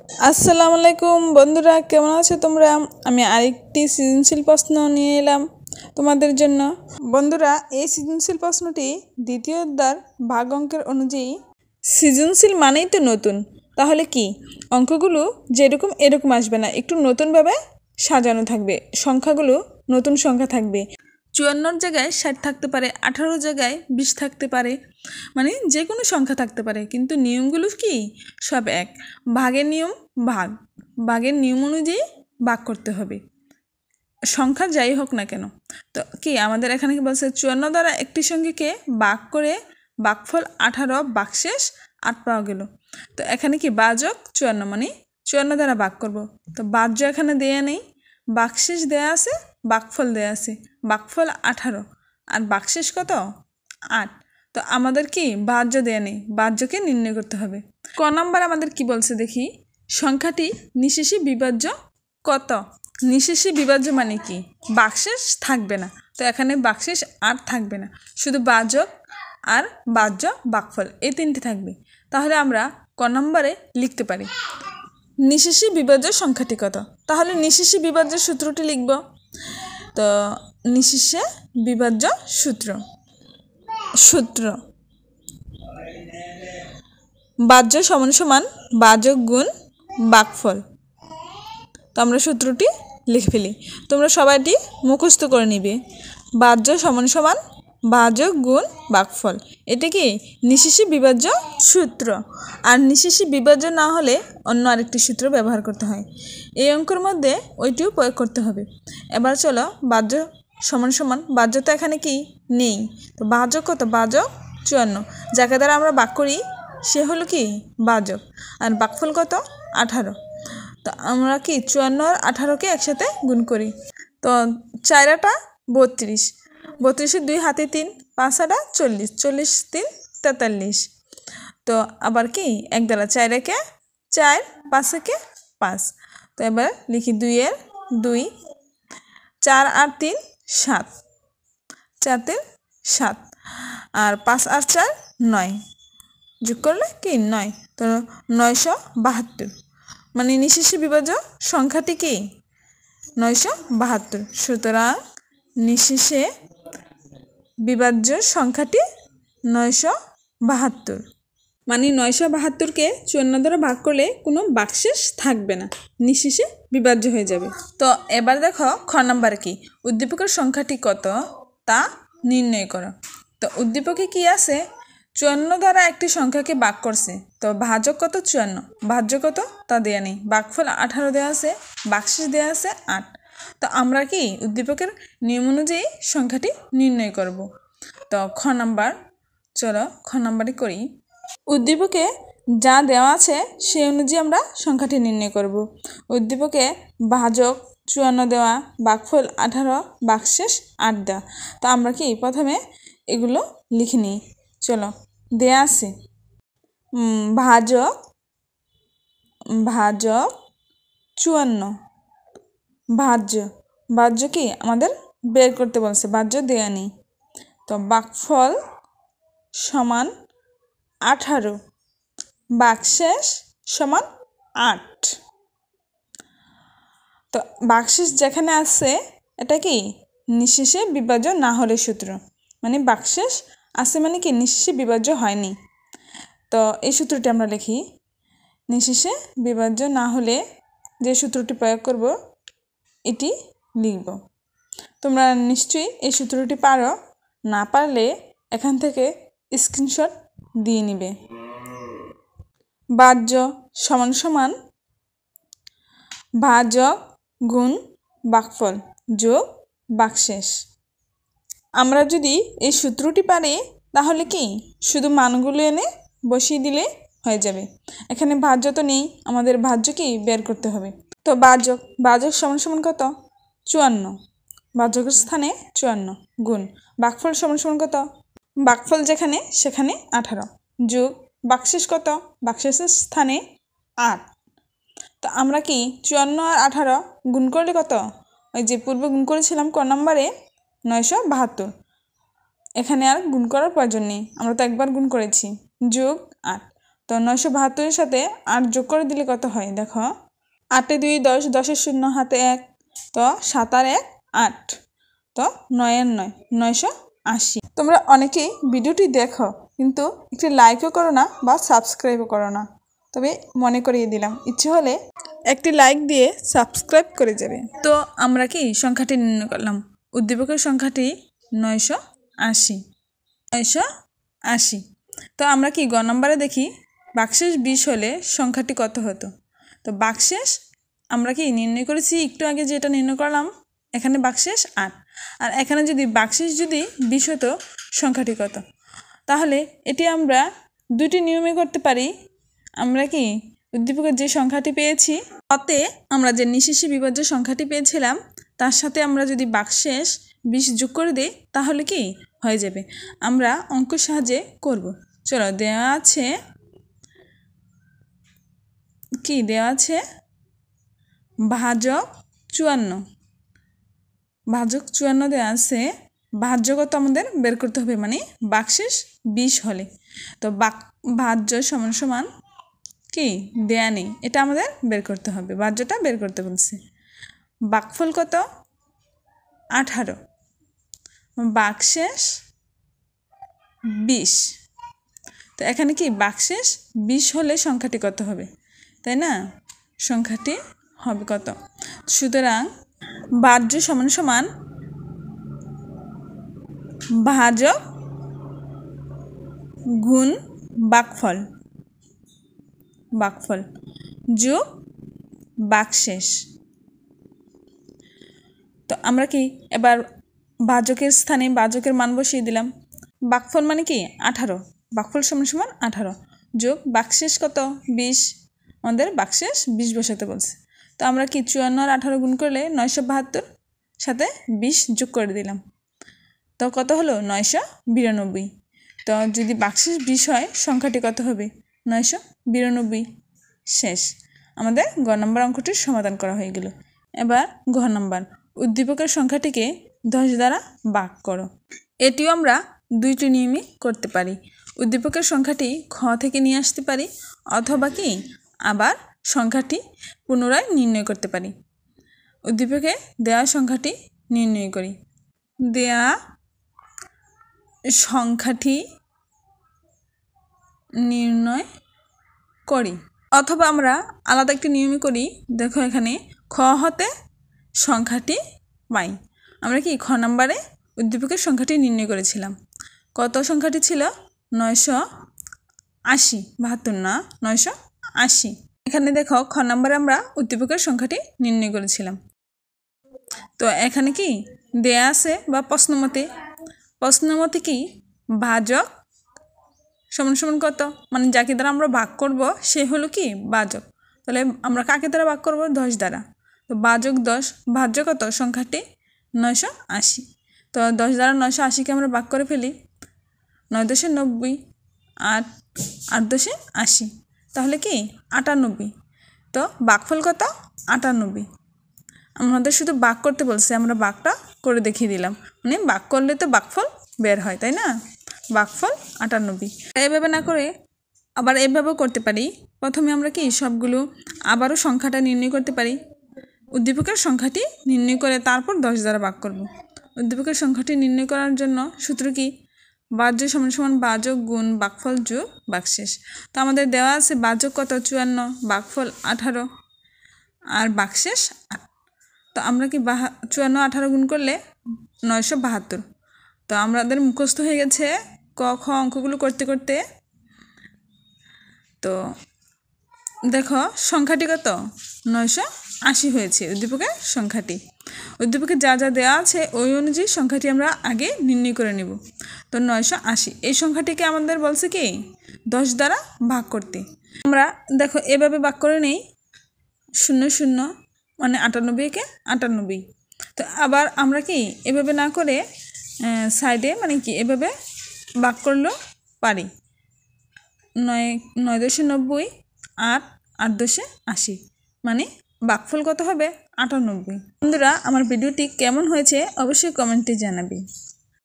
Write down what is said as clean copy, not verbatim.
আসসালামু আলাইকুম বন্ধুরা, কেমন আছো তোমরা? আমি আরেকটি সৃজনশীল প্রশ্ন নিয়ে এলাম তোমাদের জন্য। বন্ধুরা, এই সৃজনশীল প্রশ্নটি দ্বিতীয় অধ্যায়ের ভাগ অঙ্কের অনুযায়ী। সৃজনশীল মানেই তো নতুন, তাহলে কি অঙ্কগুলো যেরকম এরকম আসবে না, একটু নতুনভাবে সাজানো থাকবে। সংখ্যাগুলো নতুন সংখ্যা থাকবে। 54 জায়গায় 60 থাকতে পারে, 18 জায়গায় 20 থাকতে পারে, মানে যে কোনো সংখ্যা থাকতে পারে, কিন্তু নিয়মগুলো কি সব এক। ভাগের নিয়ম, ভাগের নিয়ম অনুযায়ী ভাগ করতে হবে, সংখ্যা যাই হোক না কেন। তো কি আমাদের এখানে কি বলছে, 54 দ্বারা একটি সংখ্যাকে ভাগ করে ভাগফল 18, ভাগশেষ 8 পাওয়া গেল। তো এখানে কি বাজক 54, মানে 54 দ্বারা ভাগ করব। তো বাহ্য এখানে দেয়া নেই, ভাগশেষ দেয়া আছে, ভাগফল দেয়া আছে। ভাগফল 18 আর ভাগশেষ কত? 8। তো আমাদের কি বাহ্য দেয়া নেই, বাহ্যকে নির্ণয় করতে হবে। ক নাম্বার আমাদের কি বলছে দেখি, সংখ্যাটি নিঃশেষে বিভাজ্য কত? নিঃশেষে বিভাজ্য মানে কি, ভাগশেষ থাকবে না। তো এখানে ভাগশেষ আর থাকবে না, শুধু বাহ্যক আর বাহ্য ভাগফল এই তিনটি থাকবে। তাহলে আমরা ক নম্বরে লিখতে পারি নিঃশেষে বিভাজ্য সংখ্যাটি কত। তাহলে নিঃশেষে বিভাজ্য সূত্রটি লিখব। তো নিঃশেষে বিভাজ্য সূত্র বাহ্য সমান সমান ভাজক গুণ ভাগফল। তো আমরা সূত্রটি লিখে ফেলি, তোমরা সবাইটি মুখস্থ করে নিবে। বাহ্য সমান সমান ভাজক গুণ ভাগফল, এটা কি নিঃশেষে বিভাজ্য সূত্র। আর নিঃশেষে বিভাজ্য না হলে অন্য আরেকটি সূত্র ব্যবহার করতে হয়। এই অঙ্কের মধ্যে ওইটিও প্রয়োগ করতে হবে। এবার চলো, বাহ্য সমান সমান, বাহ্য তো এখানে কি নেই, তো ভাজক কত? ভাজক 54, যাকে দ্বারা আমরা ভাগ করি সে হলো কি ভাজক। আর ভাগফল কত? 18। তো আমরা কি 54 আর 18কে একসাথে গুণ করি। তো 4 আটা 32, 32-এর 2 হাতে 3, 5 আটা 40, 40 3 43। তো আবার কি 1 দ্বারা 4 একে 4, 5 একে 5। তো এবার লিখি 2 এর 2, 4 আর 3 7, 4 3 7, আর 5 আর 4 9, যোগ করলে কি 9। তো 972, মানে নিঃশেষে বিভাজ্য সংখ্যাটি কি 972। সুতরাং নিঃশেষে বিভাজ্য সংখ্যাটি 972, মানে 972কে 54 দ্বারা ভাগ করলে কোনো ভাগশেষ থাকবে না, নিঃশেষে বিভাজ্য হয়ে যাবে। তো এবার দেখো খ নাম্বার কি, উদ্দীপকের সংখ্যাটি কত তা নির্ণয় করো। তো উদ্দীপকে কি আছে, 54 দ্বারা একটি সংখ্যাকে ভাগ করছে। তো ভাজক কত? 54, ভাজ্য কত তা দেয়া নেই, ভাগফল 18 দেওয়া আছে, ভাগশেষ দেওয়া আছে 8। তো আমরা কি উদ্দীপকের নিয়ম অনুযায়ী সংখ্যাটি নির্ণয় করব। তো খ নাম্বার, চলো খ নাম্বারই করি। উদ্দীপকে যা দেওয়া আছে সেই অনুযায়ী আমরা সংখ্যাটি নির্ণয় করব। উদ্দীপকে ভাজক 54 দেওয়া, ভাগফল 18, ভাগশেষ 8 দেওয়া। তো আমরা কি প্রথমে এগুলো লিখে নিই। চলো, দেয়া আছে ভাজক 54, ভাজ্য কি আমাদের বের করতে বলছে, ভাজ্য দেয়া নেই। তো ভাগফল সমান 18, ভাগশেষ সমান 8। তো ভাগশেষ যেখানে আছে এটা কি নিঃশেষে বিভাজ্য না হলে সূত্র, মানে ভাগশেষ আছে মানে কি নিঃশেষে বিভাজ্য হয়নি। তো এই সূত্রটি আমরা লিখি, নিঃশেষে বিভাজ্য না হলে যে সূত্রটি প্রয়োগ করব এটি লিখব। তোমরা নিশ্চয়ই এই সূত্রটি পারো, না পারলে এখান থেকে স্ক্রিনশট দিয়ে নিবে। ভাজ্য সমান সমান ভাজক গুণ ভাগফল যোগ ভাগশেষ। আমরা যদি এই সূত্রটি পারি তাহলে কি শুধু মানগুলো এনে বসিয়ে দিলে হয়ে যাবে। এখানে ভাজ্য তো নেই, আমাদের ভাজ্য কি বের করতে হবে। তো ভাজক সমান সমান কত? 54, ভাজকের স্থানে 54 গুণ ভাগফল সমান সমান কত? ভাগফল যেখানে সেখানে 18 যোগ ভাগশেষ কত? ভাগশেষের স্থানে 8। তো আমরা কি 54 আর 18 গুণ করলে কত? ওই যে পূর্বে গুণ করেছিলাম ক নম্বরে 972, এখানে আর গুণ করার প্রয়োজন নেই, আমরা তো একবার গুণ করেছি, যোগ 8। তো তো 972-এর সাথে 8 যোগ করে দিলে কত হয় দেখো, 8 2 10, 10 শূন্য হাতে 1, তো 7 আর 1 8, তো 9 আর 9 980। তোমরা অনেকেই ভিডিওটি দেখো কিন্তু একটি লাইকও করো না বা সাবস্ক্রাইবও করো না, তবে মনে করিয়ে দিলাম ইচ্ছে হলে একটি লাইক দিয়ে সাবস্ক্রাইব করে যাবে। তো আমরা কি সংখ্যাটি নির্ণয় করলাম, উদ্দীপকের সংখ্যাটি 980 980। তো আমরা কি গ নম্বরে দেখি বাকশেষ 20 হলে সংখ্যাটি কত হতো। তো বাকশেষ আমরা কি নির্ণয় করেছি একটু আগে, যেটা নির্ণয় করলাম এখানে বাকশেষ 8, আর এখানে যদি বাকশেষ যদি 20 হতো সংখ্যাটি কত। তাহলে এটি আমরা দুটি নিয়মে করতে পারি। আমরা কি উদ্দীপকের যে সংখ্যাটি পেয়েছি তাতে আমরা যে নিঃশেষী বিভাজ্য সংখ্যাটি পেয়েছিলাম তার সাথে আমরা যদি বাকশেষ 20 যোগ করে দিই তাহলে কি হয়ে যাবে। আমরা অঙ্কের সাহায্যে করব। চলো, দেওয়া আছে কি, দেওয়া আছে ভাজক 54, ভাজক 54 দেওয়া আছে। ভাজ্যগত আমাদের বের করতে হবে, মানে বাকশেষ 20 হলে। তো ভাজ্য সমান সমান কি দেয়া নেই, এটা আমাদের বের করতে হবে, ভাজ্যটা বের করতে বলছে। ভাগফল কত 18, বাকশেষ 20। তো এখানে কি বাকশেষ 20 হলে সংখ্যাটি কত হবে, তাই না? সংখ্যাটি হবে কত? সুতরাং ভাজ্য সমান সমান ভাজক গুণ ভাগফল, ভাগফল যোগ বাকশেষ। তো আমরা কি এবার ভাজকের স্থানে ভাজকের মান বসিয়ে দিলাম। ভাগফল মানে কি 18, ভাগফল সমান সমান 18 যোগ বাকশেষ কত 20, আমাদের বাকশেষ 20 বসাতে বলছে। তো আমরা কি 54 আর 18 গুণ করলে 972 সাথে 20 যোগ করে দিলাম, তো কত হলো 992। তো যদি বাকশেষ 20 হয় সংখ্যাটি কত হবে 992। শেষ, আমাদের গ নম্বর অঙ্কটির সমাধান করা হয়ে গেল। এবার ঘ নম্বর, উদ্দীপকের সংখ্যাটিকে 10 দ্বারা ভাগ করো। এটিও আমরা দুইটি নিয়মে করতে পারি। উদ্দীপকের সংখ্যাটি খ থেকে নিয়ে আসতে পারি, অথবা কি আবার সংখ্যাটি পুনরায় নির্ণয় করতে পারি। উদ্দীপকে দেওয়া সংখ্যাটি নির্ণয় করি। দেয়া সংখ্যাটি নির্ণয় করি, অথবা আমরা আলাদা একটি নিয়মই করি। দেখো এখানে খ হতে সংখ্যাটি পাই। আমরা কি খ নম্বরে উদ্দীপকের সংখ্যাটি নির্ণয় করেছিলাম। কত সংখ্যাটি ছিল 980, 72 না 980। এখানে দেখো খ নম্বরে আমরা উদ্দীপকের সংখ্যাটি নির্ণয় করেছিলাম। তো এখানে কি দেয়া আছে বা প্রশ্নমতে কি ভাজক সমান সমান কত, মানে যাকে দ্বারা আমরা ভাগ করব সে হলো কি ভাজক। তাহলে আমরা কাকে দ্বারা ভাগ করব 10 দ্বারা। তো ভাজক 10, ভাজ্য কত সংখ্যাটি 980। তো 10 দ্বারা 980কে আমরা ভাগ করে ফেলি, 9 10 90, 8 8 10 80, তাহলে কি 98। তো ভাগফল কত 98। আমাদের শুধু ভাগ করতে বলছে, আমরা ভাগটা করে দেখিয়ে দিলাম, মানে ভাগ করলে তো ভাগফল বের হয়, তাই না? ভাগফল 98। এভাবে না করে আবার এভাবেও করতে পারি। প্রথমে আমরা কি সবগুলো আবারও সংখ্যাটা নির্ণয় করতে পারি। উদ্দীপকের সংখ্যাটি নির্ণয় করে তারপর 10 দ্বারা ভাগ করব। উদ্দীপকের সংখ্যাটি নির্ণয় করার জন্য সূত্র কি, ভাজ্য সমান সমান ভাজক গুণ ভাগফল যোগ ভাগশেষ। তো আমাদের দেওয়া আছে ভাজক কত 54, ভাগফল 18 আর ভাগশেষ 8। তো আমরা কি 54 18 গুণ করলে 972। তো আমাদের মুখস্থ হয়ে গেছে ক খ অঙ্কগুলো করতে করতে। তো দেখো সংখ্যাটি কত 980 হয়েছে উদ্দীপকের সংখ্যাটি। উদ্দীপকে যা যা দেওয়া আছে ওই অনুযায়ী সংখ্যাটি আমরা আগে নির্ণয় করে নেব। তো 980 এই সংখ্যাটিকে আমাদের বলছে কি 10 দ্বারা ভাগ করতে। আমরা দেখো এভাবে ভাগ করে নেই, 0 0 মানে 98কে 98। তো আবার আমরা কি এভাবে না করে সাইডে মানে কি এভাবে ভাগ করলেও পারি, 9 9 10 90, 8 8 10 80, মানে ভাগফল কত হবে 98। বন্ধুরা, আমার ভিডিওটি কেমন হয়েছে অবশ্যই কমেন্টে জানাবে।